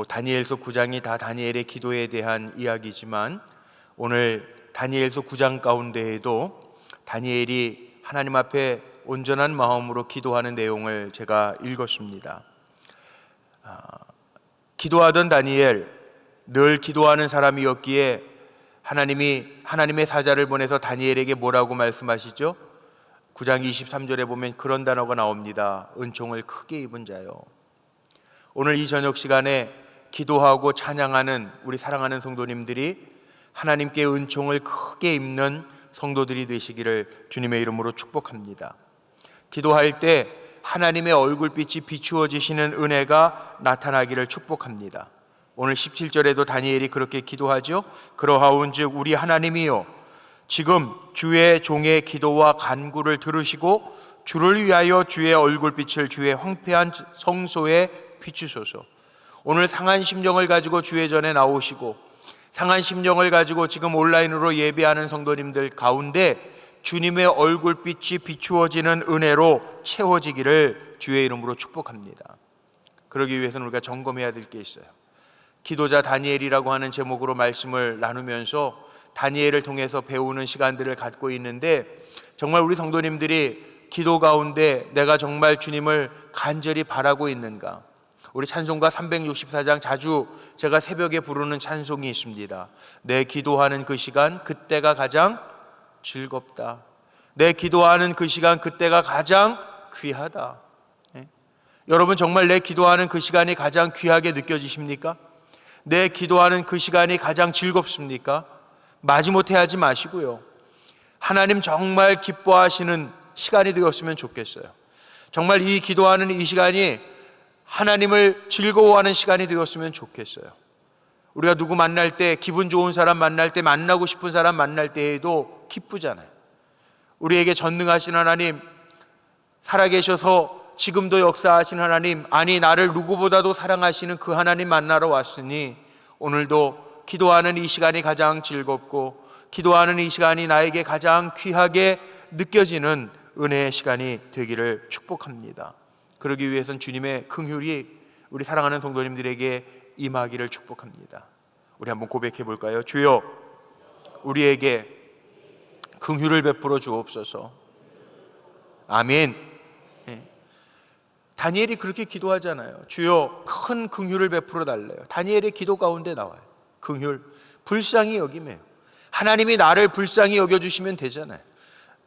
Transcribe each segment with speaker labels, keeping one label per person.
Speaker 1: 다니엘서 9장이 다 다니엘의 기도에 대한 이야기지만 오늘 다니엘서 9장 가운데에도 다니엘이 하나님 앞에 온전한 마음으로 기도하는 내용을 제가 읽었습니다. 기도하던 다니엘, 늘 기도하는 사람이었기에 하나님이 하나님의 사자를 보내서 다니엘에게 뭐라고 말씀하시죠? 9장 23절에 보면 그런 단어가 나옵니다. 은총을 크게 입은 자요. 오늘 이 저녁 시간에 기도하고 찬양하는 우리 사랑하는 성도님들이 하나님께 은총을 크게 입는 성도들이 되시기를 주님의 이름으로 축복합니다. 기도할 때 하나님의 얼굴빛이 비추어지시는 은혜가 나타나기를 축복합니다. 오늘 17절에도 다니엘이 그렇게 기도하죠. 그러하온즉 우리 하나님이요, 지금 주의 종의 기도와 간구를 들으시고 주를 위하여 주의 얼굴빛을 주의 황폐한 성소에 비추소서. 오늘 상한 심령을 가지고 주의 전에 나오시고 상한 심령을 가지고 지금 온라인으로 예배하는 성도님들 가운데 주님의 얼굴빛이 비추어지는 은혜로 채워지기를 주의 이름으로 축복합니다. 그러기 위해서는 우리가 점검해야 될 게 있어요. 기도자 다니엘이라고 하는 제목으로 말씀을 나누면서 다니엘을 통해서 배우는 시간들을 갖고 있는데, 정말 우리 성도님들이 기도 가운데 내가 정말 주님을 간절히 바라고 있는가? 우리 찬송가 364장 자주 제가 새벽에 부르는 찬송이 있습니다. 내 기도하는 그 시간 그때가 가장 즐겁다. 내 기도하는 그 시간 그때가 가장 귀하다. 여러분, 정말 내 기도하는 그 시간이 가장 귀하게 느껴지십니까? 내 기도하는 그 시간이 가장 즐겁습니까? 마지못해 하지 마시고요, 하나님 정말 기뻐하시는 시간이 되었으면 좋겠어요. 정말 이 기도하는 이 시간이 하나님을 즐거워하는 시간이 되었으면 좋겠어요. 우리가 누구 만날 때, 기분 좋은 사람 만날 때, 만나고 싶은 사람 만날 때에도 기쁘잖아요. 우리에게 전능하신 하나님, 살아계셔서 지금도 역사하신 하나님, 아니 나를 누구보다도 사랑하시는 그 하나님 만나러 왔으니 오늘도 기도하는 이 시간이 가장 즐겁고 기도하는 이 시간이 나에게 가장 귀하게 느껴지는 은혜의 시간이 되기를 축복합니다. 그러기 위해서는 주님의 긍휼이 우리 사랑하는 성도님들에게 임하기를 축복합니다. 우리 한번 고백해 볼까요? 주여, 우리에게 긍휼을 베풀어 주옵소서. 아멘. 다니엘이 그렇게 기도하잖아요. 주여, 큰 긍휼을 베풀어 달래요. 다니엘의 기도 가운데 나와요. 긍휼, 불쌍히 여김이에요. 하나님이 나를 불쌍히 여겨주시면 되잖아요.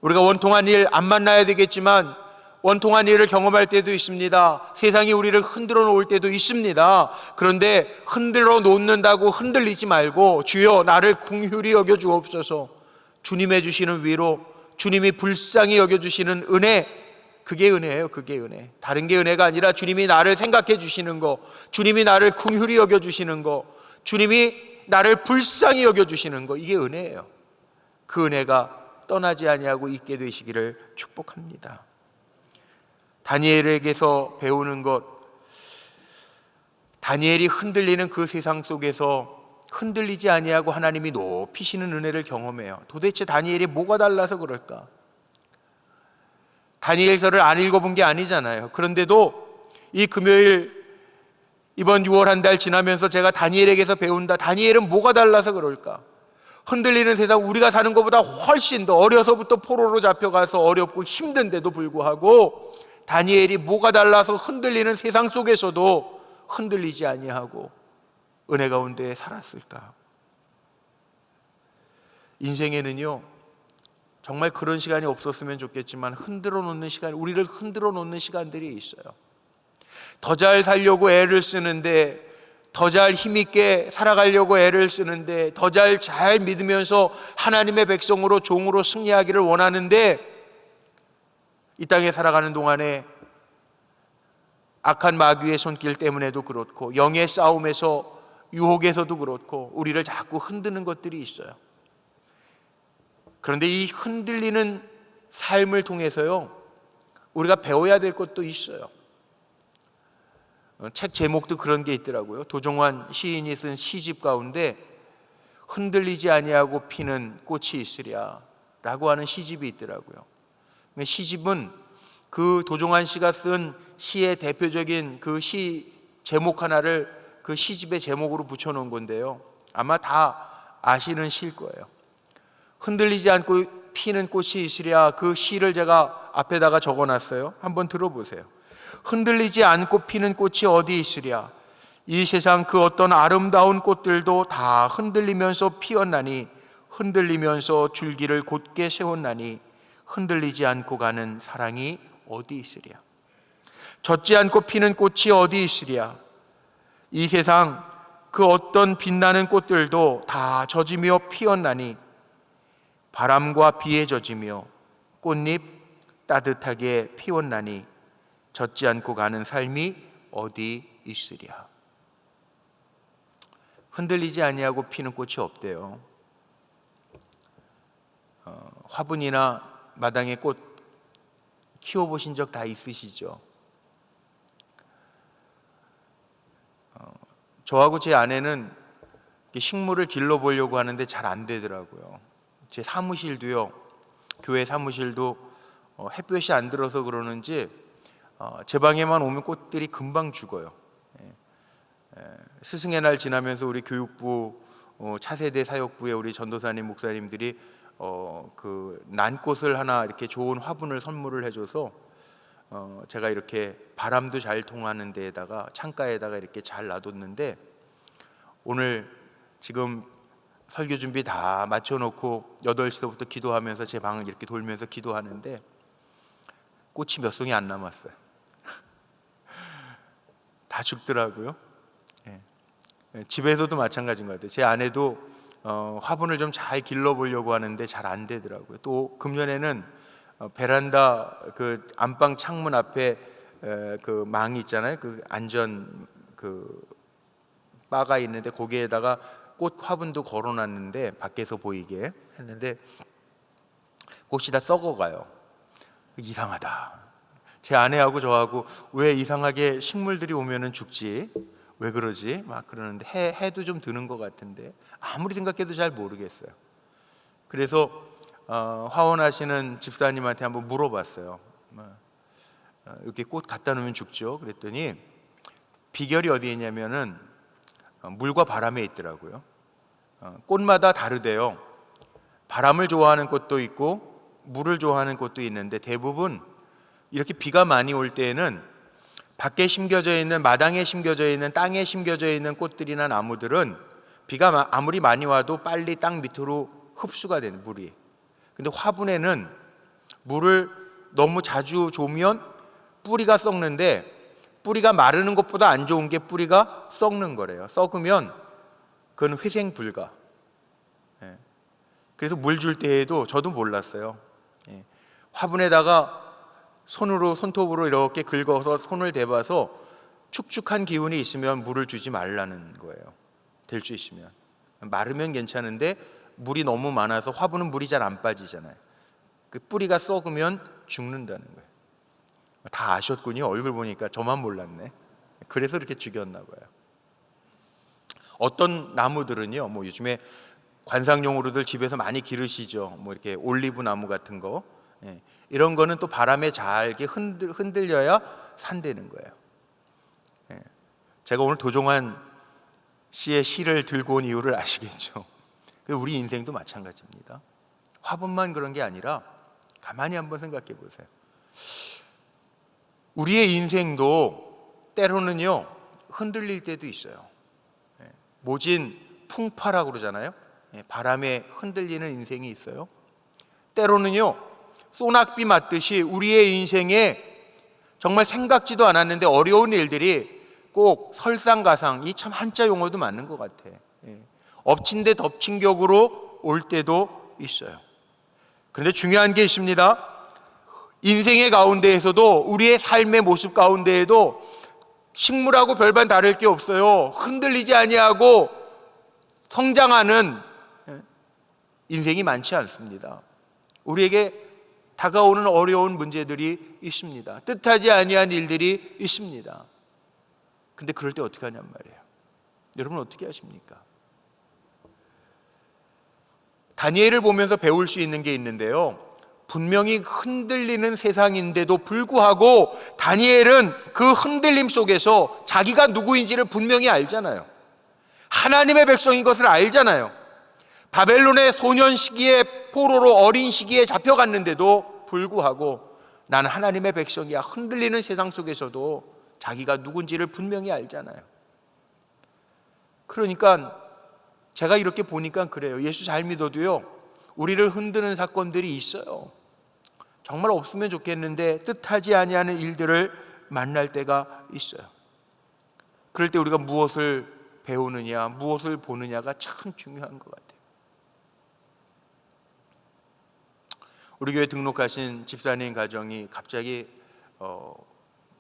Speaker 1: 우리가 원통한 일 안 만나야 되겠지만 원통한 일을 경험할 때도 있습니다. 세상이 우리를 흔들어 놓을 때도 있습니다. 그런데 흔들어 놓는다고 흔들리지 말고 주여 나를 긍휼히 여겨주옵소서. 주님의 주시는 위로, 주님이 불쌍히 여겨주시는 은혜, 그게 은혜예요. 그게 은혜. 다른 게 은혜가 아니라 주님이 나를 생각해 주시는 거, 주님이 나를 긍휼히 여겨주시는 거, 주님이 나를 불쌍히 여겨주시는 거, 이게 은혜예요. 그 은혜가 떠나지 아니하고 있게 되시기를 축복합니다. 다니엘에게서 배우는 것, 다니엘이 흔들리는 그 세상 속에서 흔들리지 아니하고 하나님이 높이시는 은혜를 경험해요. 도대체 다니엘이 뭐가 달라서 그럴까? 다니엘서를 안 읽어본 게 아니잖아요. 그런데도 이 금요일, 이번 6월 한 달 지나면서 제가 다니엘에게서 배운다. 다니엘은 뭐가 달라서 그럴까? 흔들리는 세상, 우리가 사는 것보다 훨씬 더 어려서부터 포로로 잡혀가서 어렵고 힘든데도 불구하고 다니엘이 뭐가 달라서 흔들리는 세상 속에서도 흔들리지 아니하고 은혜 가운데 살았을까? 인생에는요, 정말 그런 시간이 없었으면 좋겠지만 흔들어 놓는 시간, 우리를 흔들어 놓는 시간들이 있어요. 더 잘 살려고 애를 쓰는데, 더 잘 힘있게 살아가려고 애를 쓰는데, 더 잘 믿으면서 하나님의 백성으로 종으로 승리하기를 원하는데, 이 땅에 살아가는 동안에 악한 마귀의 손길 때문에도 그렇고 영의 싸움에서, 유혹에서도 그렇고 우리를 자꾸 흔드는 것들이 있어요. 그런데 이 흔들리는 삶을 통해서요, 우리가 배워야 될 것도 있어요. 책 제목도 그런 게 있더라고요. 도종환 시인이 쓴 시집 가운데 흔들리지 아니하고 피는 꽃이 있으랴 라고 하는 시집이 있더라고요. 시집은 그 도종환 씨가 쓴 시의 대표적인 그 시 제목 하나를 그 시집의 제목으로 붙여놓은 건데요, 아마 다 아시는 시일 거예요. 흔들리지 않고 피는 꽃이 있으랴. 그 시를 제가 앞에다가 적어놨어요. 한번 들어보세요. 흔들리지 않고 피는 꽃이 어디 있으랴. 이 세상 그 어떤 아름다운 꽃들도 다 흔들리면서 피었나니, 흔들리면서 줄기를 곧게 세웠나니, 흔들리지 않고 가는 사랑이 어디 있으랴. 젖지 않고 피는 꽃이 어디 있으랴. 이 세상 그 어떤 빛나는 꽃들도 다 젖으며 피었나니, 바람과 비에 젖으며 꽃잎 따뜻하게 피웠나니, 젖지 않고 가는 삶이 어디 있으랴. 흔들리지 아니하고 피는 꽃이 없대요. 화분이나 마당에 꽃 키워보신 적 다 있으시죠? 저하고 제 아내는 식물을 길러보려고 하는데 잘 안 되더라고요. 제 사무실도요, 교회 사무실도 햇볕이 안 들어서 그러는지 제 방에만 오면 꽃들이 금방 죽어요. 스승의 날 지나면서 우리 교육부 차세대 사역부의 우리 전도사님 목사님들이 그 난꽃을 하나 이렇게 좋은 화분을 선물을 해줘서 제가 이렇게 바람도 잘 통하는 데에다가 창가에다가 이렇게 잘 놔뒀는데, 오늘 지금 설교 준비 다 마쳐놓고 8시부터 기도하면서 제 방을 이렇게 돌면서 기도하는데 꽃이 몇 송이 안 남았어요. 다 죽더라고요. 집에서도 마찬가지인 것 같아요. 제 아내도 화분을 좀 잘 길러보려고 하는데 잘 안 되더라고요. 또 금년에는 베란다 그 안방 창문 앞에 그 망이 있잖아요. 그 안전 그 바가 있는데 거기에다가 꽃 화분도 걸어놨는데 밖에서 보이게 했는데 꽃이 다 썩어가요. 이상하다. 제 아내하고 저하고 왜 이상하게 식물들이 오면은 죽지? 왜 그러지? 막 그러는데 해도 좀 드는 것 같은데 아무리 생각해도 잘 모르겠어요. 그래서 화원하시는 집사님한테 한번 물어봤어요. 이렇게 꽃 갖다 놓으면 죽죠? 그랬더니 비결이 어디에 있냐면은 물과 바람에 있더라고요. 꽃마다 다르대요. 바람을 좋아하는 꽃도 있고 물을 좋아하는 꽃도 있는데, 대부분 이렇게 비가 많이 올 때에는 밖에 심겨져 있는, 마당에 심겨져 있는, 땅에 심겨져 있는 꽃들이나 나무들은 비가 아무리 많이 와도 빨리 땅 밑으로 흡수가 되는, 물이. 근데 화분에는 물을 너무 자주 줘면 뿌리가 썩는데, 뿌리가 마르는 것보다 안 좋은 게 뿌리가 썩는 거래요. 썩으면 그건 회생 불가. 그래서 물 줄 때에도 저도 몰랐어요. 화분에다가 손톱으로 이렇게 긁어서 손을 대봐서 축축한 기운이 있으면 물을 주지 말라는 거예요. 될 수 있으면. 마르면 괜찮은데 물이 너무 많아서 화분은 물이 잘 안 빠지잖아요. 그 뿌리가 썩으면 죽는다는 거예요. 다 아셨군요. 얼굴 보니까 저만 몰랐네. 그래서 이렇게 죽였나 봐요. 어떤 나무들은요, 뭐 요즘에 관상용으로들 집에서 많이 기르시죠. 뭐 이렇게 올리브 나무 같은 거, 이런 거는 또 바람에 잘 흔들려야 산다는 거예요. 제가 오늘 도종환 씨의 시를 들고 온 이유를 아시겠죠? 우리 인생도 마찬가지입니다. 화분만 그런 게 아니라 가만히 한번 생각해 보세요. 우리의 인생도 때로는요 흔들릴 때도 있어요. 모진 풍파라고 그러잖아요. 바람에 흔들리는 인생이 있어요. 때로는요 소낙비 맞듯이 우리의 인생에 정말 생각지도 않았는데 어려운 일들이 꼭 설상가상, 이 참 한자 용어도 맞는 것 같아. 엎친 데 덮친 격으로 올 때도 있어요. 그런데 중요한 게 있습니다. 인생의 가운데에서도, 우리의 삶의 모습 가운데에도 식물하고 별반 다를 게 없어요. 흔들리지 아니하고 성장하는 인생이 많지 않습니다. 우리에게 다가오는 어려운 문제들이 있습니다. 뜻하지 아니한 일들이 있습니다. 근데 그럴 때 어떻게 하냔 말이에요. 여러분 어떻게 하십니까? 다니엘을 보면서 배울 수 있는 게 있는데요, 분명히 흔들리는 세상인데도 불구하고 다니엘은 그 흔들림 속에서 자기가 누구인지를 분명히 알잖아요. 하나님의 백성인 것을 알잖아요. 바벨론의 소년 시기에, 포로로 어린 시기에 잡혀갔는데도 불구하고 나는 하나님의 백성이야. 흔들리는 세상 속에서도 자기가 누군지를 분명히 알잖아요. 그러니까 제가 이렇게 보니까 그래요. 예수 잘 믿어도요, 우리를 흔드는 사건들이 있어요. 정말 없으면 좋겠는데 뜻하지 아니하는 일들을 만날 때가 있어요. 그럴 때 우리가 무엇을 배우느냐, 무엇을 보느냐가 참 중요한 것 같아요. 우리 교회 등록하신 집사님 가정이 갑자기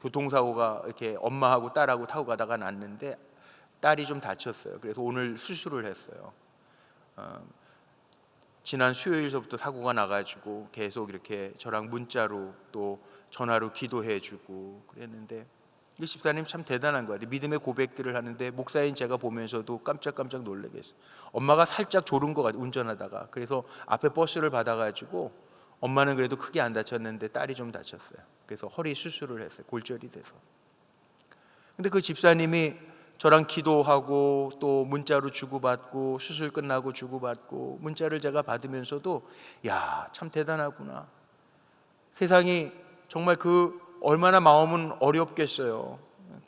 Speaker 1: 교통사고가 이렇게 엄마하고 딸하고 타고 가다가 났는데 딸이 좀 다쳤어요. 그래서 오늘 수술을 했어요. 지난 수요일서부터 사고가 나가지고 계속 이렇게 저랑 문자로 또 전화로 기도해주고 그랬는데, 이 집사님 참 대단한 것 같아요. 믿음의 고백들을 하는데 목사인 제가 보면서도 깜짝깜짝 놀라게 했어요. 엄마가 살짝 졸은 것 같아요, 운전하다가. 그래서 앞에 버스를 받아가지고, 엄마는 그래도 크게 안 다쳤는데 딸이 좀 다쳤어요. 그래서 허리 수술을 했어요, 골절이 돼서. 근데 그 집사님이 저랑 기도하고 또 문자로 주고받고, 수술 끝나고 주고받고, 문자를 제가 받으면서도 야, 참 대단하구나. 세상이 정말 얼마나 마음은 어렵겠어요.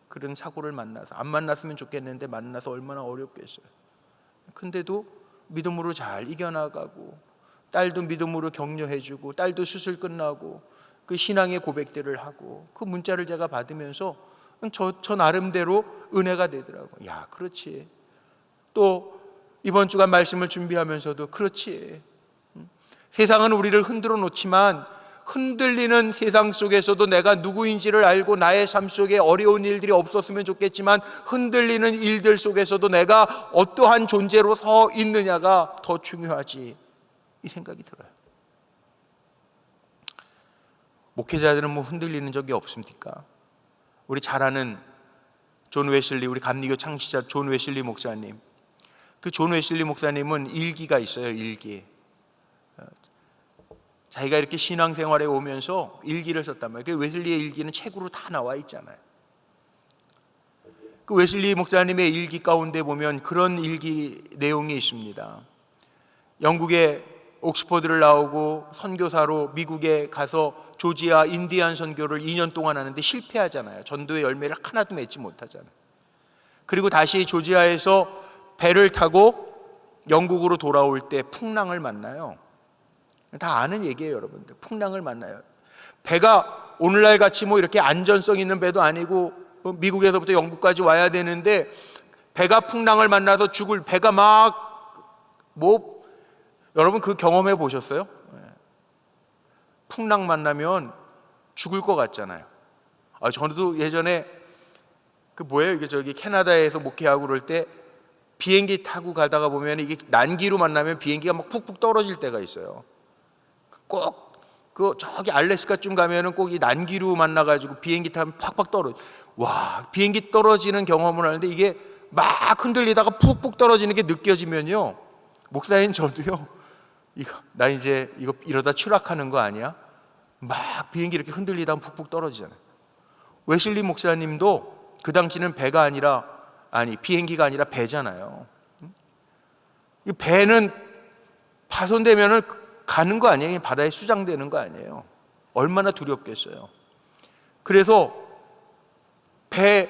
Speaker 1: 그런 사고를 만나서. 안 만났으면 좋겠는데 만나서 얼마나 어렵겠어요. 근데도 믿음으로 잘 이겨나가고, 딸도 믿음으로 격려해주고, 딸도 수술 끝나고 그 신앙의 고백들을 하고, 그 문자를 제가 받으면서 저 나름대로 은혜가 되더라고요. 야, 그렇지. 또 이번 주간 말씀을 준비하면서도 그렇지. 세상은 우리를 흔들어 놓지만 흔들리는 세상 속에서도 내가 누구인지를 알고 나의 삶 속에 어려운 일들이 없었으면 좋겠지만 흔들리는 일들 속에서도 내가 어떠한 존재로 서 있느냐가 더 중요하지, 이 생각이 들어요. 목회자들은 뭐 흔들리는 적이 없습니까? 우리 잘 아는 존 웨슬리, 우리 감리교 창시자 존 웨슬리 목사님, 그 존 웨슬리 목사님은 일기가 있어요. 일기. 자기가 이렇게 신앙생활에 오면서 일기를 썼단 말이에요. 그 웨슬리의 일기는 책으로 다 나와 있잖아요. 그 웨슬리 목사님의 일기 가운데 보면 그런 일기 내용이 있습니다. 영국의 옥스퍼드를 나오고 선교사로 미국에 가서 조지아 인디안 선교를 2년 동안 하는데 실패하잖아요. 전도의 열매를 하나도 맺지 못하잖아요. 그리고 다시 조지아에서 배를 타고 영국으로 돌아올 때 풍랑을 만나요. 다 아는 얘기예요, 여러분들. 풍랑을 만나요. 배가 오늘날 같이 뭐 이렇게 안전성 있는 배도 아니고 미국에서부터 영국까지 와야 되는데, 배가 풍랑을 만나서 배가 여러분 그 경험해 보셨어요? 풍랑 만나면 죽을 것 같잖아요. 저도 예전에 이게 캐나다에서 목회하고 그럴 때 비행기 타고 가다가 보면 이게 난기로 만나면 비행기가 막 푹푹 떨어질 때가 있어요. 꼭 저기 알래스카쯤 가면은 꼭 이 난기로 만나가지고 비행기 타면 팍팍 떨어져. 와, 비행기 떨어지는 경험을 하는데 이게 막 흔들리다가 푹푹 떨어지는 게 느껴지면요, 목사인 저도요, 나 이제 이러다 추락하는 거 아니야? 막 비행기 이렇게 흔들리다가 푹푹 떨어지잖아요. 웨슬리 목사님도 그 당시는 비행기가 아니라 배잖아요. 이 배는 파손되면은 가는 거 아니에요? 바다에 수장되는 거 아니에요? 얼마나 두렵겠어요. 그래서 배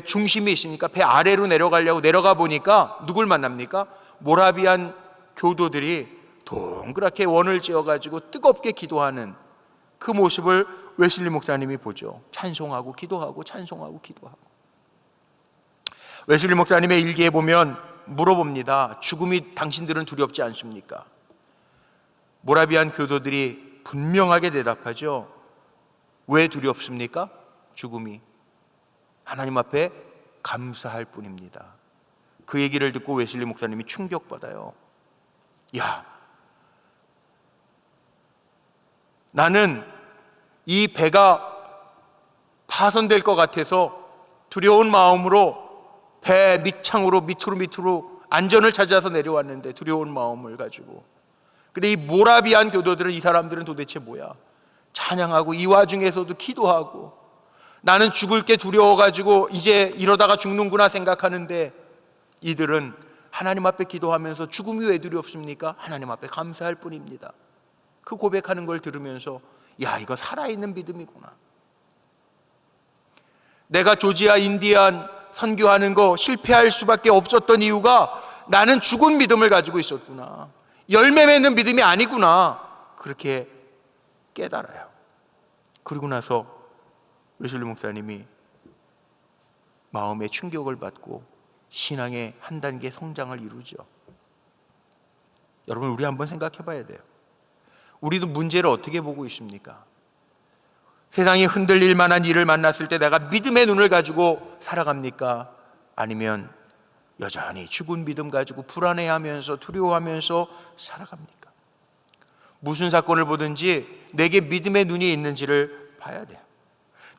Speaker 1: 중심이 있으니까 배 아래로 내려가려고 내려가 보니까 누굴 만납니까? 모라비안 교도들이 동그랗게 원을 지어가지고 뜨겁게 기도하는 그 모습을 웨슬리 목사님이 보죠. 찬송하고 기도하고 찬송하고 기도하고. 웨슬리 목사님의 일기에 보면 물어봅니다. 죽음이 당신들은 두렵지 않습니까? 모라비안 교도들이 분명하게 대답하죠. 왜 두렵습니까? 죽음이 하나님 앞에 감사할 뿐입니다. 그 얘기를 듣고 웨슬리 목사님이 충격받아요. 야, 나는 이 배가 파손될 것 같아서 두려운 마음으로 배 밑창으로 밑으로 안전을 찾아서 내려왔는데, 두려운 마음을 가지고. 근데 이 모라비안 교도들은, 이 사람들은 도대체 뭐야? 찬양하고 이 와중에서도 기도하고, 나는 죽을 게 두려워가지고 이제 이러다가 죽는구나 생각하는데, 이들은 하나님 앞에 기도하면서 죽음이 왜 두렵습니까? 하나님 앞에 감사할 뿐입니다. 그 고백하는 걸 들으면서 야, 이거 살아있는 믿음이구나. 내가 조지아 인디안 선교하는 거 실패할 수밖에 없었던 이유가 나는 죽은 믿음을 가지고 있었구나. 열매 맺는 믿음이 아니구나. 그렇게 깨달아요. 그리고 나서 웨슬리 목사님이 마음의 충격을 받고 신앙의 한 단계 성장을 이루죠. 여러분, 우리 한번 생각해 봐야 돼요. 우리도 문제를 어떻게 보고 있습니까? 세상이 흔들릴 만한 일을 만났을 때 내가 믿음의 눈을 가지고 살아갑니까? 아니면 여전히 죽은 믿음 가지고 불안해하면서 두려워하면서 살아갑니까? 무슨 사건을 보든지 내게 믿음의 눈이 있는지를 봐야 돼요.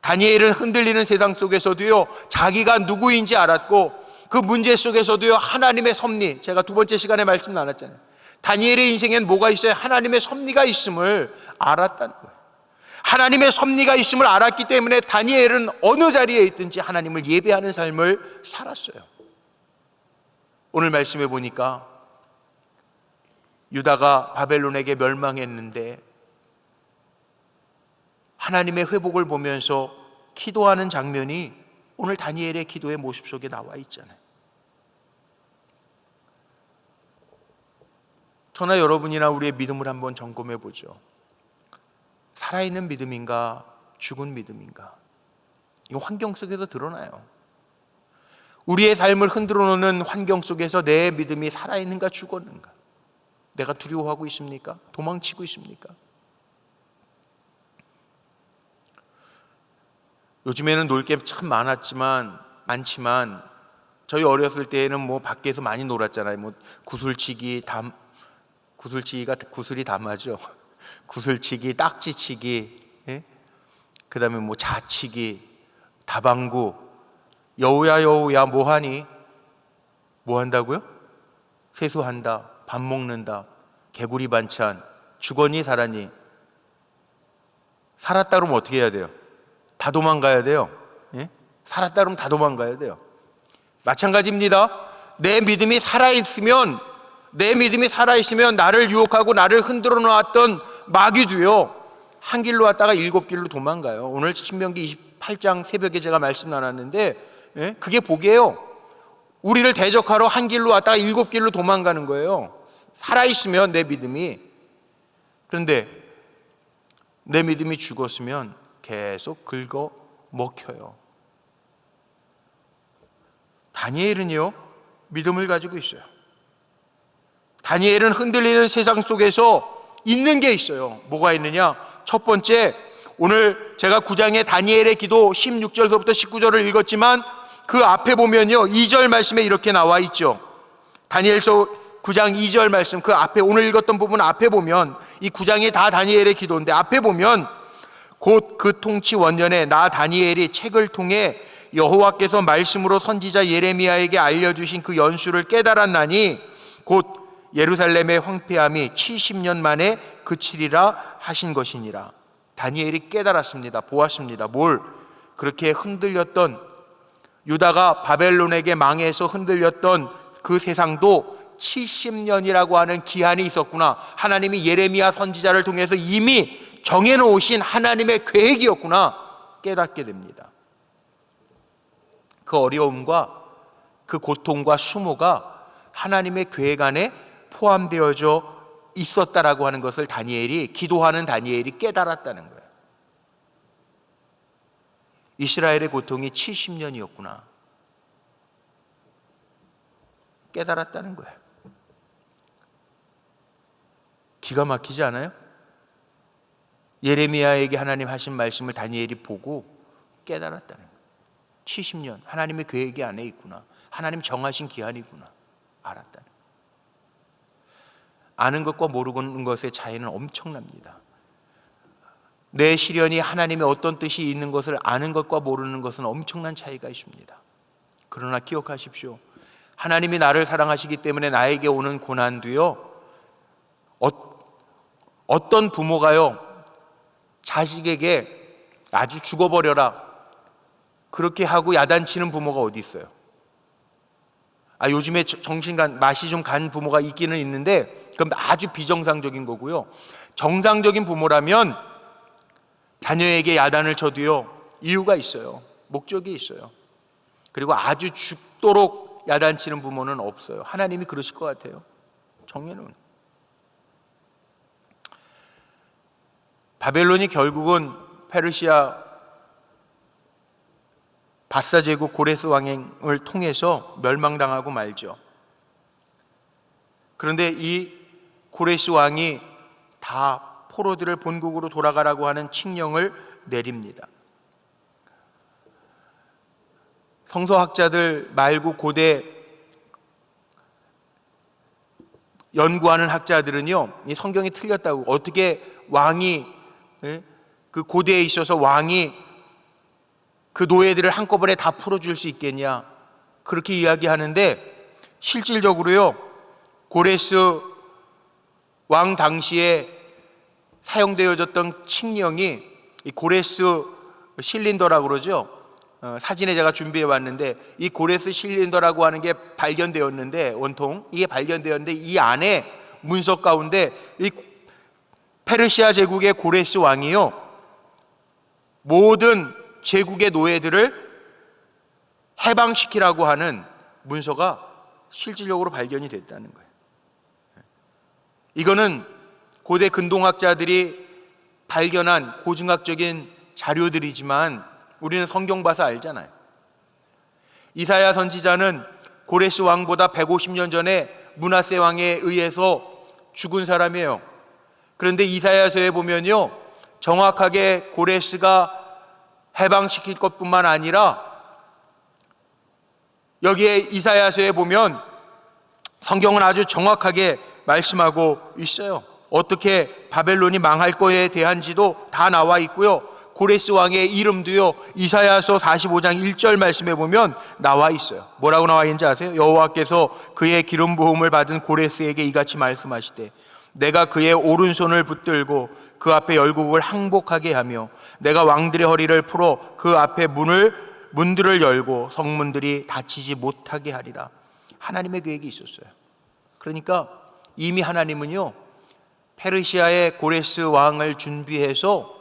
Speaker 1: 다니엘은 흔들리는 세상 속에서도요, 자기가 누구인지 알았고, 그 문제 속에서도요, 하나님의 섭리, 제가 두 번째 시간에 말씀 나눴잖아요. 다니엘의 인생엔 뭐가 있어요? 하나님의 섭리가 있음을 알았다는 거예요. 하나님의 섭리가 있음을 알았기 때문에 다니엘은 어느 자리에 있든지 하나님을 예배하는 삶을 살았어요. 오늘 말씀해 보니까 유다가 바벨론에게 멸망했는데 하나님의 회복을 보면서 기도하는 장면이 오늘 다니엘의 기도의 모습 속에 나와 있잖아요. 저나 여러분이나 우리의 믿음을 한번 점검해 보죠. 살아있는 믿음인가, 죽은 믿음인가? 이 환경 속에서 드러나요. 우리의 삶을 흔들어 놓는 환경 속에서 내 믿음이 살아있는가, 죽었는가? 내가 두려워하고 있습니까? 도망치고 있습니까? 요즘에는 놀 게 참 많지만 저희 어렸을 때에는 뭐 밖에서 많이 놀았잖아요. 뭐 구슬치기가 구슬이 담하죠. 구슬치기, 딱지치기, 예? 그다음에 뭐 자치기, 다방구. 여우야 뭐하니? 뭐 한다고요? 세수한다, 밥 먹는다, 개구리 반찬. 죽었니 살았니? 살았다 그러면 어떻게 해야 돼요? 다 도망가야 돼요. 예? 살았다 그러면 다 도망가야 돼요. 마찬가지입니다. 내 믿음이 살아있으면 나를 유혹하고 나를 흔들어 놓았던 마귀도요, 한 길로 왔다가 7길로 도망가요. 오늘 신명기 28장 새벽에 제가 말씀 나눴는데, 예? 그게 복이에요. 우리를 대적하러 한 길로 왔다가 7길로 도망가는 거예요. 살아있으면 내 믿음이. 그런데 내 믿음이 죽었으면 계속 긁어 먹혀요. 다니엘은요, 믿음을 가지고 있어요. 다니엘은 흔들리는 세상 속에서 있는 게 있어요. 뭐가 있느냐? 첫 번째, 오늘 제가 9장의 다니엘의 기도 16절서부터 19절을 읽었지만 그 앞에 보면요, 2절 말씀에 이렇게 나와 있죠. 다니엘서 9장 2절 말씀, 그 앞에 오늘 읽었던 부분 앞에 보면, 이 9장이 다 다니엘의 기도인데 앞에 보면, 곧 그 통치 원년에 나 다니엘이 책을 통해 여호와께서 말씀으로 선지자 예레미야에게 알려주신 그 연수를 깨달았나니 곧 예루살렘의 황폐함이 70년 만에 그치리라 하신 것이니라. 다니엘이 깨달았습니다. 보았습니다. 뭘? 그렇게 흔들렸던, 유다가 바벨론에게 망해서 흔들렸던 그 세상도 70년이라고 하는 기한이 있었구나. 하나님이 예레미야 선지자를 통해서 이미 정해놓으신 하나님의 계획이었구나 깨닫게 됩니다. 그 어려움과 그 고통과 수모가 하나님의 계획 안에 포함되어져 있었다라고 하는 것을 기도하는 다니엘이 깨달았다는 거예요. 이스라엘의 고통이 70년이었구나 깨달았다는 거예요. 기가 막히지 않아요? 예레미야에게 하나님 하신 말씀을 다니엘이 보고 깨달았다는 거예요. 70년 하나님의 계획이 안에 있구나, 하나님 정하신 기한이구나 알았다는 거예요. 아는 것과 모르는 것의 차이는 엄청납니다. 내 시련이 하나님의 어떤 뜻이 있는 것을 아는 것과 모르는 것은 엄청난 차이가 있습니다. 그러나 기억하십시오. 하나님이 나를 사랑하시기 때문에 나에게 오는 고난도요, 어떤 부모가요, 자식에게 아주 죽어버려라 그렇게 하고 야단치는 부모가 어디 있어요? 요즘에 맛이 좀 간 부모가 있기는 있는데 그럼 아주 비정상적인 거고요. 정상적인 부모라면 자녀에게 야단을 쳐도요, 이유가 있어요. 목적이 있어요. 그리고 아주 죽도록 야단치는 부모는 없어요. 하나님이 그러실 것 같아요. 정예는. 바벨론이 결국은 페르시아 바사 제국 고레스 왕을 통해서 멸망당하고 말죠. 그런데 이 고레스 왕이 다 포로들을 본국으로 돌아가라고 하는 칙령을 내립니다. 성서학자들 말고 고대 연구하는 학자들은요, 이 성경이 틀렸다고, 어떻게 왕이, 그 고대에 있어서 왕이 그 노예들을 한꺼번에 다 풀어줄 수 있겠냐, 그렇게 이야기하는데, 실질적으로요, 고레스 왕 당시에 사용되어졌던 칙령이 이 고레스 실린더라고 그러죠. 사진에 제가 준비해 왔는데, 이 고레스 실린더라고 하는 게 발견되었는데, 원통 이게 발견되었는데, 이 안에 문서 가운데 이 페르시아 제국의 고레스 왕이요, 모든 제국의 노예들을 해방시키라고 하는 문서가 실질적으로 발견이 됐다는 거예요. 이거는 고대 근동학자들이 발견한 고증학적인 자료들이지만 우리는 성경 봐서 알잖아요. 이사야 선지자는 고레스 왕보다 150년 전에 므낫세 왕에 의해서 죽은 사람이에요. 그런데 이사야서에 보면요, 정확하게 고레스가 해방시킬 것뿐만 아니라 여기에 이사야서에 보면 성경은 아주 정확하게 말씀하고 있어요. 어떻게 바벨론이 망할 거에 대한지도 다 나와 있고요. 고레스 왕의 이름도요, 이사야서 45장 1절 말씀에 보면 나와 있어요. 뭐라고 나와 있는지 아세요? 여호와께서 그의 기름 부음을 받은 고레스에게 이같이 말씀하시되, 내가 그의 오른손을 붙들고 그 앞에 열국을 항복하게 하며 내가 왕들의 허리를 풀어 그 앞에 문들을 열고 성문들이 닫히지 못하게 하리라. 하나님의 계획이 있었어요. 그러니까 이미 하나님은요, 페르시아의 고레스 왕을 준비해서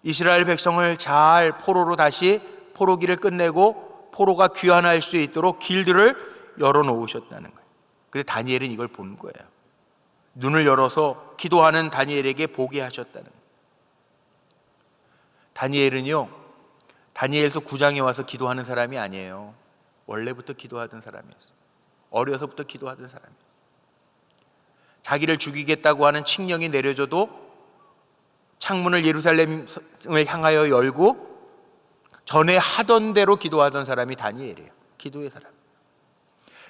Speaker 1: 이스라엘 백성을 잘 포로로 다시 포로기를 끝내고 포로가 귀환할 수 있도록 길들을 열어놓으셨다는 거예요. 그런데 다니엘은 이걸 본 거예요. 눈을 열어서 기도하는 다니엘에게 보게 하셨다는 거예요. 다니엘은요, 다니엘서 9장에 와서 기도하는 사람이 아니에요. 원래부터 기도하던 사람이었어요. 어려서부터 기도하던 사람이에요. 자기를 죽이겠다고 하는 칙령이 내려져도 창문을 예루살렘을 향하여 열고 전에 하던 대로 기도하던 사람이 다니엘이에요. 기도의 사람.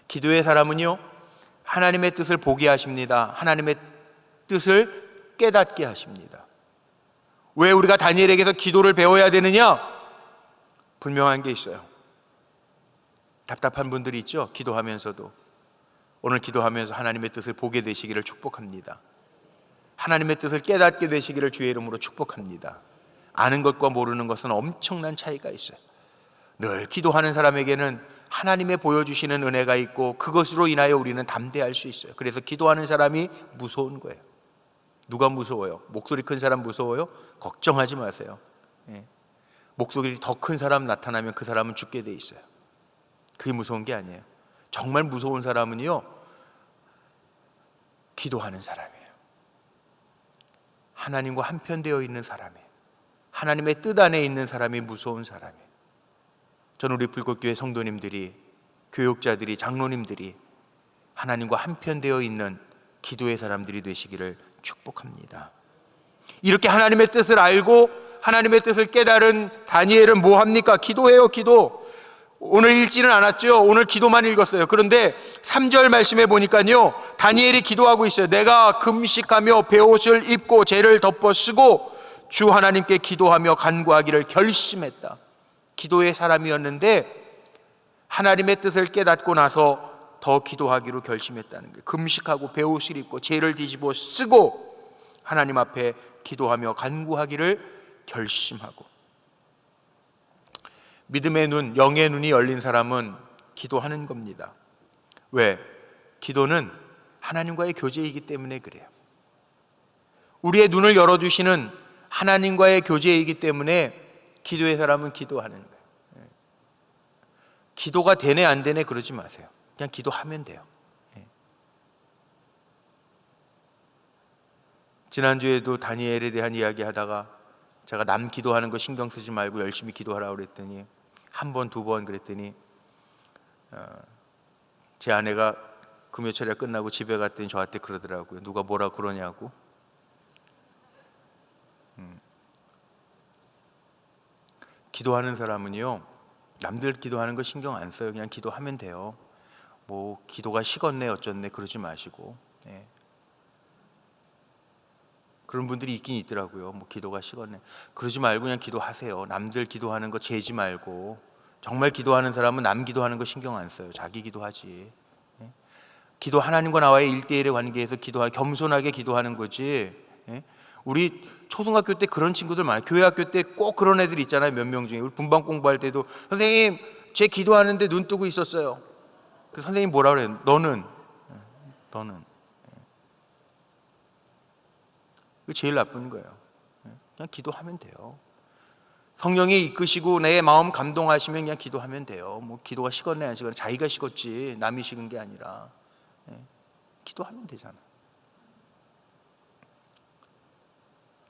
Speaker 1: 기도의 사람은요, 하나님의 뜻을 보게 하십니다. 하나님의 뜻을 깨닫게 하십니다. 왜 우리가 다니엘에게서 기도를 배워야 되느냐? 분명한 게 있어요. 답답한 분들이 있죠. 기도하면서도. 오늘 기도하면서 하나님의 뜻을 보게 되시기를 축복합니다. 하나님의 뜻을 깨닫게 되시기를 주의 이름으로 축복합니다. 아는 것과 모르는 것은 엄청난 차이가 있어요. 늘 기도하는 사람에게는 하나님의 보여주시는 은혜가 있고 그것으로 인하여 우리는 담대할 수 있어요. 그래서 기도하는 사람이 무서운 거예요. 누가 무서워요? 목소리 큰 사람 무서워요? 걱정하지 마세요. 목소리 더 큰 사람 나타나면 그 사람은 죽게 돼 있어요. 그게 무서운 게 아니에요. 정말 무서운 사람은요, 기도하는 사람이에요. 하나님과 한편되어 있는 사람이에요. 하나님의 뜻 안에 있는 사람이 무서운 사람이에요. 저는 우리 불꽃교회 성도님들이, 교육자들이, 장로님들이 하나님과 한편되어 있는 기도의 사람들이 되시기를 축복합니다. 이렇게 하나님의 뜻을 알고 하나님의 뜻을 깨달은 다니엘은 뭐 합니까? 기도해요. 기도. 오늘 읽지는 않았죠. 오늘 기도만 읽었어요. 그런데 3절 말씀에 보니까요, 다니엘이 기도하고 있어요. 내가 금식하며 베옷을 입고 죄를 덮어 쓰고 주 하나님께 기도하며 간구하기를 결심했다. 기도의 사람이었는데 하나님의 뜻을 깨닫고 나서 더 기도하기로 결심했다는 거예요. 금식하고 베옷을 입고 죄를 뒤집어 쓰고 하나님 앞에 기도하며 간구하기를 결심하고, 믿음의 눈, 영의 눈이 열린 사람은 기도하는 겁니다. 왜? 기도는 하나님과의 교제이기 때문에 그래요. 우리의 눈을 열어주시는 하나님과의 교제이기 때문에 기도의 사람은 기도하는 거예요. 기도가 되네 안 되네 그러지 마세요. 그냥 기도하면 돼요. 지난주에도 다니엘에 대한 이야기 하다가 제가 남 기도하는 거 신경 쓰지 말고 열심히 기도하라고 그랬더니 한 번, 두 번 그랬더니 제 아내가 금요철에 끝나고 집에 갔더니 저한테 그러더라고요. 누가 뭐라 그러냐고. 기도하는 사람은요, 남들 기도하는 거 신경 안 써요. 그냥 기도하면 돼요. 뭐 기도가 식었네 어쩌네 그러지 마시고. 그런 분들이 있긴 있더라고요. 뭐 기도가 식었네 그러지 말고 그냥 기도하세요. 남들 기도하는 거 재지 말고. 정말 기도하는 사람은 남 기도하는 거 신경 안 써요. 자기 기도하지. 기도 하나님과 나와의 1대1의 관계에서 겸손하게 기도하는 거지. 우리 초등학교 때 그런 친구들 많아요. 교회 학교 때 꼭 그런 애들 있잖아요. 몇 명 중에. 우리 분반 공부할 때도 선생님 제 기도하는데 눈 뜨고 있었어요. 그 선생님 뭐라 그래요? 너는 그게 제일 나쁜 거예요. 그냥 기도하면 돼요. 성령이 이끄시고 내 마음 감동하시면 그냥 기도하면 돼요. 뭐 기도가 식었네 안 식었네, 자기가 식었지 남이 식은 게 아니라. 기도하면 되잖아.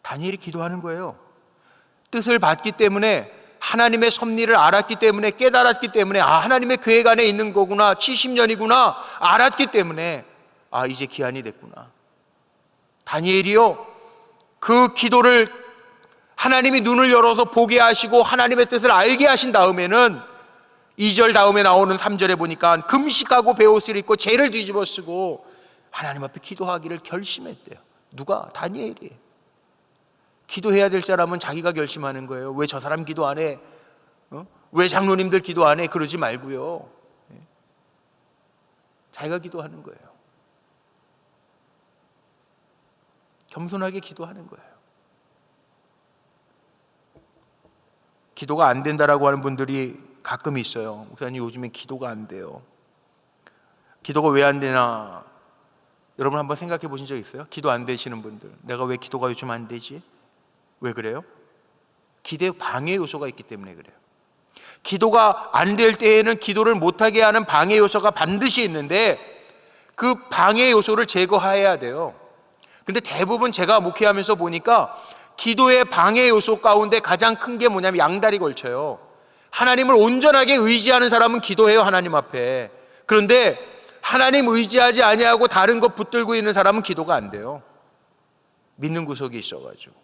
Speaker 1: 다니엘이 기도하는 거예요. 뜻을 받기 때문에, 하나님의 섭리를 알았기 때문에, 깨달았기 때문에, 하나님의 계획 안에 있는 거구나, 70년이구나 알았기 때문에 이제 기한이 됐구나. 다니엘이요, 그 기도를 하나님이 눈을 열어서 보게 하시고 하나님의 뜻을 알게 하신 다음에는 2절 다음에 나오는 3절에 보니까 금식하고 베옷을 입고 죄를 뒤집어 쓰고 하나님 앞에 기도하기를 결심했대요. 누가? 다니엘이. 기도해야 될 사람은 자기가 결심하는 거예요. 왜 저 사람 기도 안 해? 왜 장로님들 기도 안 해? 그러지 말고요. 자기가 기도하는 거예요. 겸손하게 기도하는 거예요. 기도가 안 된다라고 하는 분들이 가끔 있어요. 목사님 요즘엔 기도가 안 돼요. 기도가 왜 안 되나? 여러분 한번 생각해 보신 적 있어요? 기도 안 되시는 분들, 내가 왜 기도가 요즘 안 되지? 왜 그래요? 기도에 방해 요소가 있기 때문에 그래요. 기도가 안 될 때에는 기도를 못하게 하는 방해 요소가 반드시 있는데 그 방해 요소를 제거해야 돼요. 근데 대부분 제가 목회하면서 보니까 기도의 방해 요소 가운데 가장 큰 게 뭐냐면 양다리 걸쳐요. 하나님을 온전하게 의지하는 사람은 기도해요, 하나님 앞에. 그런데 하나님 의지하지 아니하고 다른 것 붙들고 있는 사람은 기도가 안 돼요. 믿는 구석이 있어가지고.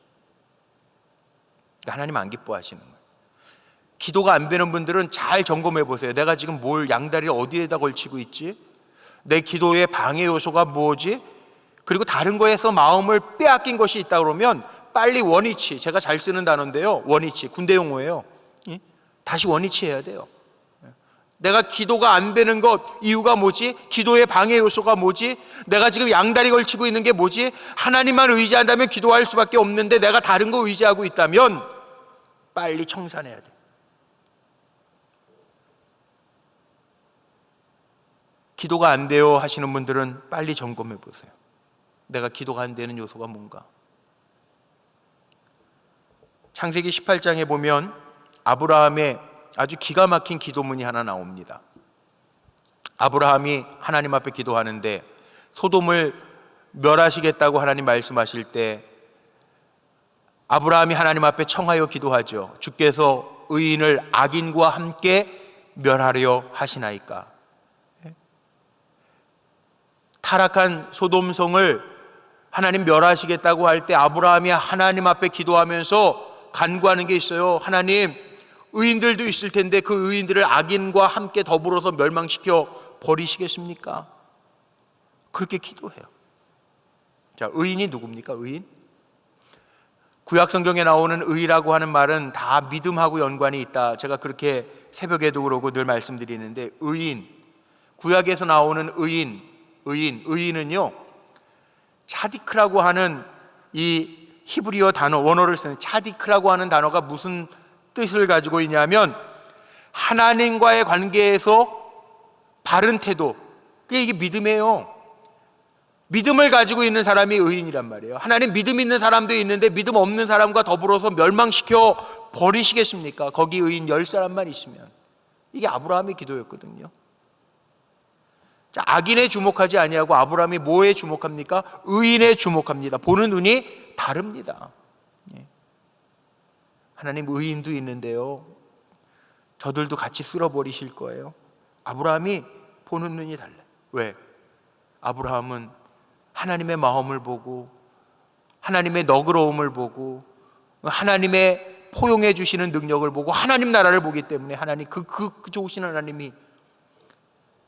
Speaker 1: 하나님 안 기뻐하시는 거예요. 기도가 안 되는 분들은 잘 점검해 보세요. 내가 지금 뭘 양다리를 어디에다 걸치고 있지? 내 기도의 방해 요소가 뭐지? 그리고 다른 거에서 마음을 빼앗긴 것이 있다 그러면 빨리 원위치, 제가 잘 쓰는 단어인데요, 원위치, 군대 용어예요. 다시 원위치 해야 돼요. 내가 기도가 안 되는 것 이유가 뭐지? 기도의 방해 요소가 뭐지? 내가 지금 양다리 걸치고 있는 게 뭐지? 하나님만 의지한다면 기도할 수밖에 없는데 내가 다른 거 의지하고 있다면 빨리 청산해야 돼. 기도가 안 돼요 하시는 분들은 빨리 점검해 보세요. 내가 기도가 안 되는 요소가 뭔가. 창세기 18장에 보면 아브라함의 아주 기가 막힌 기도문이 하나 나옵니다. 아브라함이 하나님 앞에 기도하는데 소돔을 멸하시겠다고 하나님 말씀하실 때 아브라함이 하나님 앞에 청하여 기도하죠. 주께서 의인을 악인과 함께 멸하려 하시나이까. 타락한 소돔성을 하나님 멸하시겠다고 할 때 아브라함이 하나님 앞에 기도하면서 간구하는 게 있어요. 하나님, 의인들도 있을 텐데 그 의인들을 악인과 함께 더불어서 멸망시켜 버리시겠습니까? 그렇게 기도해요. 자, 의인이 누굽니까? 의인? 구약 성경에 나오는 의라고 하는 말은 다 믿음하고 연관이 있다. 제가 그렇게 새벽에도 그러고 늘 말씀드리는데, 의인, 구약에서 나오는 의인은요, 차디크라고 하는 이 히브리어 단어, 원어를 쓰는 차디크라고 하는 단어가 무슨 뜻을 가지고 있냐면 하나님과의 관계에서 바른 태도, 그게 이게 믿음이에요. 믿음을 가지고 있는 사람이 의인이란 말이에요. 하나님 믿음 있는 사람도 있는데 믿음 없는 사람과 더불어서 멸망시켜 버리시겠습니까? 거기 의인 10사람만 있으면. 이게 아브라함의 기도였거든요. 자, 악인에 주목하지 아니하고 아브라함이 뭐에 주목합니까? 의인에 주목합니다. 보는 눈이 다릅니다. 하나님 의인도 있는데요, 저들도 같이 쓸어버리실 거예요. 아브라함이 보는 눈이 달라요. 왜? 아브라함은 하나님의 마음을 보고 하나님의 너그러움을 보고 하나님의 포용해 주시는 능력을 보고 하나님 나라를 보기 때문에 하나님 그 좋으신 하나님이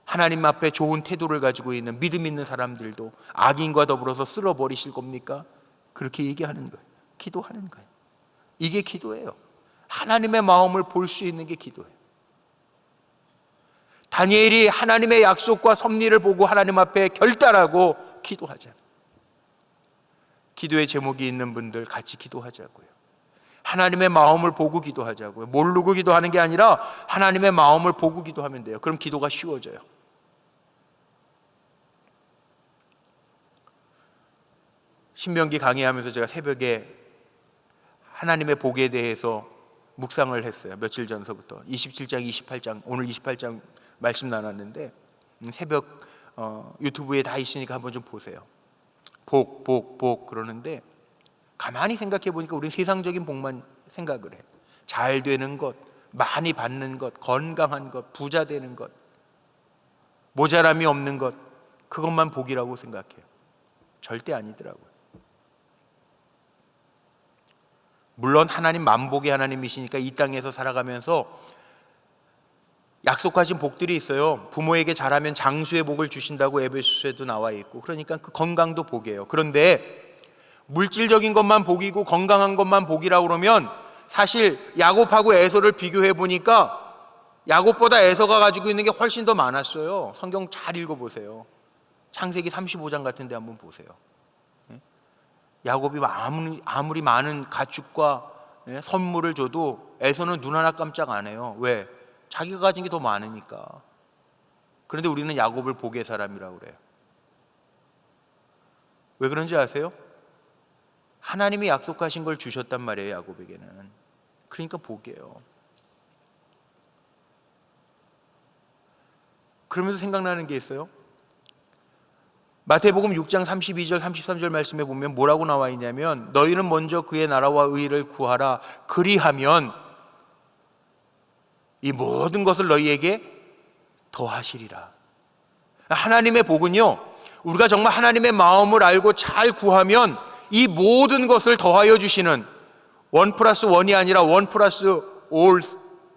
Speaker 1: 하나님 앞에 좋은 태도를 가지고 있는 믿음 있는 사람들도 악인과 더불어서 쓸어버리실 겁니까? 그렇게 얘기하는 거예요. 기도하는 거예요. 이게 기도예요. 하나님의 마음을 볼 수 있는 게 기도예요. 다니엘이 하나님의 약속과 섭리를 보고 하나님 앞에 결단하고 기도하자. 기도의 제목이 있는 분들 같이 기도하자고요. 하나님의 마음을 보고 기도하자고요. 모르고 기도하는 게 아니라 하나님의 마음을 보고 기도하면 돼요. 그럼 기도가 쉬워져요. 신명기 강의하면서 제가 새벽에 하나님의 복에 대해서 묵상을 했어요. 며칠 전서부터 27장, 28장, 오늘 28장 말씀 나눴는데 새벽 유튜브에 다 있으니까 한번 좀 보세요. 복 그러는데 가만히 생각해 보니까 우리 세상적인 복만 생각을 해. 잘 되는 것, 많이 받는 것, 건강한 것, 부자 되는 것, 모자람이 없는 것, 그것만 복이라고 생각해요. 절대 아니더라고요. 물론 하나님 만복의 하나님이시니까 이 땅에서 살아가면서 약속하신 복들이 있어요. 부모에게 잘하면 장수의 복을 주신다고 에베소서에도 나와 있고, 그러니까 그 건강도 복이에요. 그런데 물질적인 것만 복이고 건강한 것만 복이라고 그러면 사실 야곱하고 에서를 비교해 보니까 야곱보다 에서가 가지고 있는 게 훨씬 더 많았어요. 성경 잘 읽어보세요. 창세기 35장 같은 데 한번 보세요. 야곱이 아무리 많은 가축과 선물을 줘도 에서는 눈 하나 깜짝 안 해요. 왜? 자기가 가진 게 더 많으니까. 그런데 우리는 야곱을 복의 사람이라고 그래요. 왜 그런지 아세요? 하나님이 약속하신 걸 주셨단 말이에요, 야곱에게는. 그러니까 복이에요. 그러면서 생각나는 게 있어요. 마태복음 6장 32절 33절 말씀에 보면 뭐라고 나와 있냐면, 너희는 먼저 그의 나라와 의를 구하라. 그리하면 이 모든 것을 너희에게 더하시리라. 하나님의 복은요, 우리가 정말 하나님의 마음을 알고 잘 구하면 이 모든 것을 더하여 주시는, 1+1이 아니라 1+ all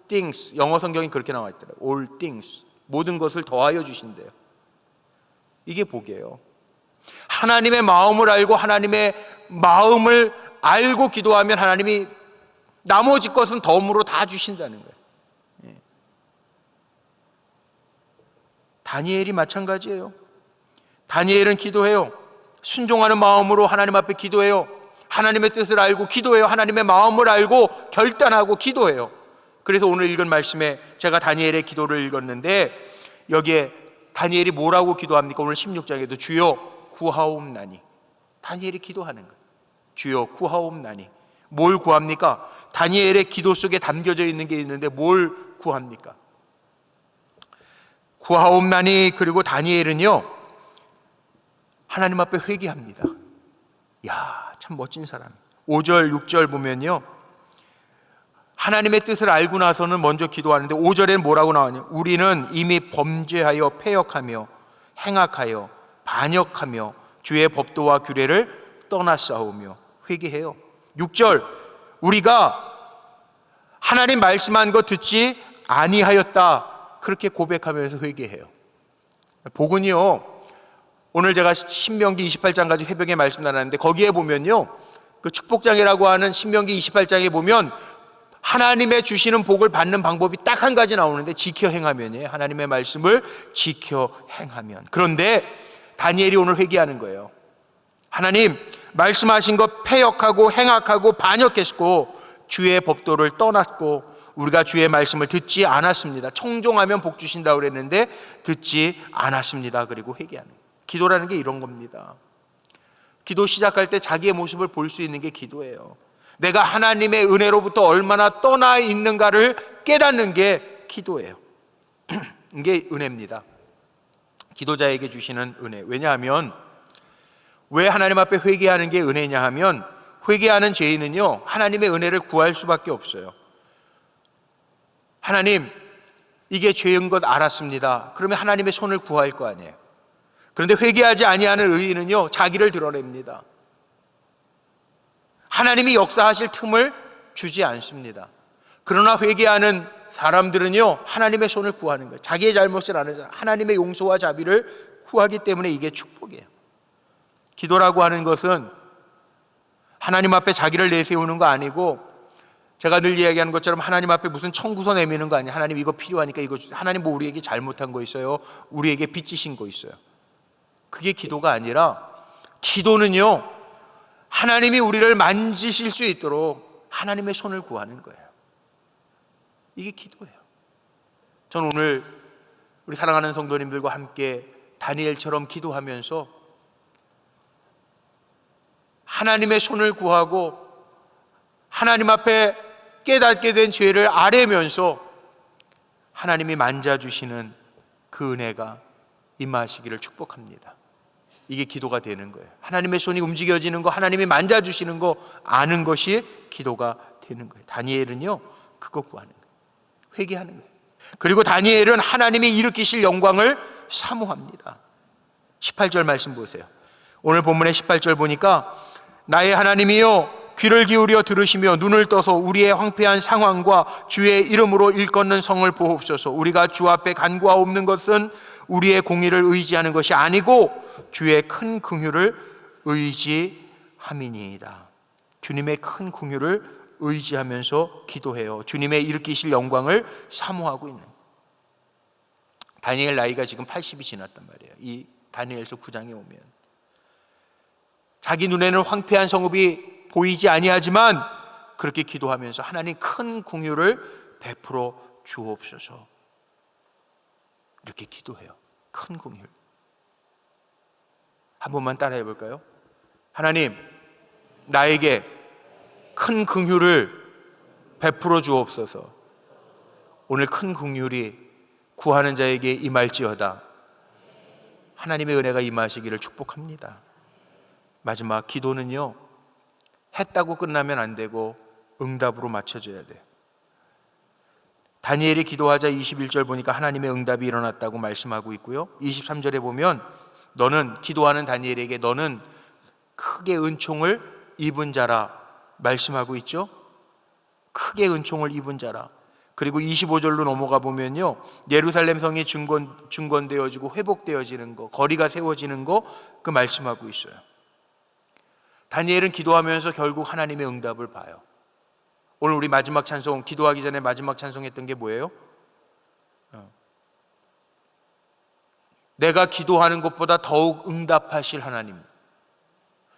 Speaker 1: things, 영어 성경이 그렇게 나와 있더라고요. all things, 모든 것을 더하여 주신대요. 이게 복이에요. 하나님의 마음을 알고 하나님의 마음을 알고 기도하면 하나님이 나머지 것은 덤으로 다 주신다는 거예요. 다니엘이 마찬가지예요. 다니엘은 기도해요. 순종하는 마음으로 하나님 앞에 기도해요. 하나님의 뜻을 알고 기도해요. 하나님의 마음을 알고 결단하고 기도해요. 그래서 오늘 읽은 말씀에 제가 다니엘의 기도를 읽었는데, 여기에 다니엘이 뭐라고 기도합니까? 오늘 16장에도 주여 구하옵나니. 다니엘이 기도하는 거예요. 주여 구하옵나니. 뭘 구합니까? 다니엘의 기도 속에 담겨져 있는 게 있는데 뭘 구합니까? 구하옵나니. 그리고 다니엘은요, 하나님 앞에 회개합니다. 이야, 참 멋진 사람. 5절 6절 보면요, 하나님의 뜻을 알고 나서는 먼저 기도하는데 5절에는 뭐라고 나오냐? 우리는 이미 범죄하여 패역하며 행악하여 반역하며 주의 법도와 규례를 떠나싸우며. 회개해요. 6절, 우리가 하나님 말씀한 거 듣지 아니하였다. 그렇게 고백하면서 회개해요. 복은요, 오늘 제가 신명기 28장까지 새벽에 말씀 나눴는데 거기에 보면요, 그 축복장이라고 하는 신명기 28장에 보면 하나님의 주시는 복을 받는 방법이 딱 한 가지 나오는데 지켜 행하면이에요. 하나님의 말씀을 지켜 행하면. 그런데 다니엘이 오늘 회개하는 거예요. 하나님 말씀하신 것 패역하고 행악하고 반역했고 주의 법도를 떠났고 우리가 주의 말씀을 듣지 않았습니다. 청종하면 복 주신다고 그랬는데 듣지 않았습니다. 그리고 회개하는 기도라는 게 이런 겁니다. 기도 시작할 때 자기의 모습을 볼 수 있는 게 기도예요. 내가 하나님의 은혜로부터 얼마나 떠나 있는가를 깨닫는 게 기도예요. 이게 은혜입니다. 기도자에게 주시는 은혜. 왜냐하면 왜 하나님 앞에 회개하는 게 은혜냐 하면 회개하는 죄인은요 하나님의 은혜를 구할 수밖에 없어요. 하나님 이게 죄인 것 알았습니다. 그러면 하나님의 손을 구할 거 아니에요. 그런데 회개하지 아니하는 의인은요 자기를 드러냅니다. 하나님이 역사하실 틈을 주지 않습니다. 그러나 회개하는 사람들은요 하나님의 손을 구하는 거예요. 자기의 잘못을 아는 하나님의 용서와 자비를 구하기 때문에 이게 축복이에요. 기도라고 하는 것은 하나님 앞에 자기를 내세우는 거 아니고, 제가 늘 이야기하는 것처럼 하나님 앞에 무슨 청구서 내미는 거 아니에요. 하나님 이거 필요하니까 이거 주세요. 하나님 뭐 우리에게 잘못한 거 있어요? 우리에게 빚지신 거 있어요? 그게 기도가 아니라, 기도는요 하나님이 우리를 만지실 수 있도록 하나님의 손을 구하는 거예요. 이게 기도예요. 전 오늘 우리 사랑하는 성도님들과 함께 다니엘처럼 기도하면서 하나님의 손을 구하고 하나님 앞에 깨닫게 된 죄를 아뢰면서 하나님이 만져주시는 그 은혜가 임하시기를 축복합니다. 이게 기도가 되는 거예요. 하나님의 손이 움직여지는 거, 하나님이 만져주시는 거 아는 것이 기도가 되는 거예요. 다니엘은요 그거 구하는 거예요. 회개하는 거예요. 그리고 다니엘은 하나님이 일으키실 영광을 사모합니다. 18절 말씀 보세요. 오늘 본문의 18절 보니까 나의 하나님이여 귀를 기울여 들으시며 눈을 떠서 우리의 황폐한 상황과 주의 이름으로 일컫는 성을 보옵소서. 우리가 주 앞에 간구하옵는 것은 우리의 공의를 의지하는 것이 아니고 주의 큰 긍휼을 의지함이니이다. 주님의 큰 긍휼을 의지하면서 기도해요. 주님의 일으키실 영광을 사모하고 있는. 다니엘 나이가 지금 80이 지났단 말이에요. 이 다니엘서 9장에 오면 자기 눈에는 황폐한 성읍이 보이지 아니하지만 그렇게 기도하면서 하나님 큰 긍휼을 베풀어 주옵소서. 이렇게 기도해요. 큰 긍휼. 한 번만 따라해 볼까요? 하나님 나에게 큰 긍휼을 베풀어 주옵소서. 오늘 큰 긍휼이 구하는 자에게 임할지어다. 하나님의 은혜가 임하시기를 축복합니다. 마지막 기도는요 했다고 끝나면 안 되고 응답으로 맞춰져야 돼요. 다니엘이 기도하자 21절 보니까 하나님의 응답이 일어났다고 말씀하고 있고요, 23절에 보면 너는, 기도하는 다니엘에게 너는 크게 은총을 입은 자라 말씀하고 있죠. 크게 은총을 입은 자라. 그리고 25절로 넘어가 보면요 예루살렘 성이 중건되어지고 회복되어지는 거, 거리가 세워지는 거 그 말씀하고 있어요. 다니엘은 기도하면서 결국 하나님의 응답을 봐요. 오늘 우리 마지막 찬송, 기도하기 전에 마지막 찬송했던 게 뭐예요? 내가 기도하는 것보다 더욱 응답하실 하나님,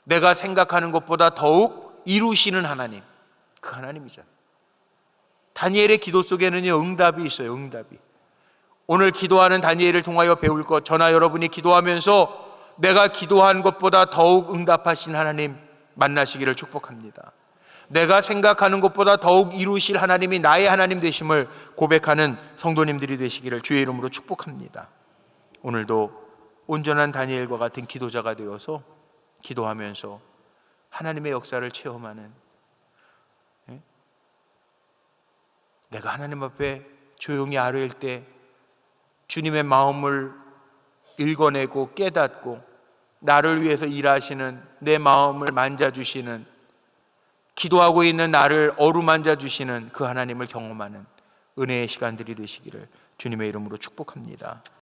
Speaker 1: 내가 생각하는 것보다 더욱 이루시는 하나님, 그 하나님이잖아요. 다니엘의 기도 속에는요 응답이 있어요. 응답이. 오늘 기도하는 다니엘을 통하여 배울 것, 저나 여러분이 기도하면서 내가 기도한 것보다 더욱 응답하신 하나님 만나시기를 축복합니다. 내가 생각하는 것보다 더욱 이루실 하나님이 나의 하나님 되심을 고백하는 성도님들이 되시기를 주의 이름으로 축복합니다. 오늘도 온전한 다니엘과 같은 기도자가 되어서 기도하면서 하나님의 역사를 체험하는, 내가 하나님 앞에 조용히 아뢰일 때 주님의 마음을 읽어내고 깨닫고 나를 위해서 일하시는, 내 마음을 만져주시는, 기도하고 있는 나를 어루만져 주시는 그 하나님을 경험하는 은혜의 시간들이 되시기를 주님의 이름으로 축복합니다.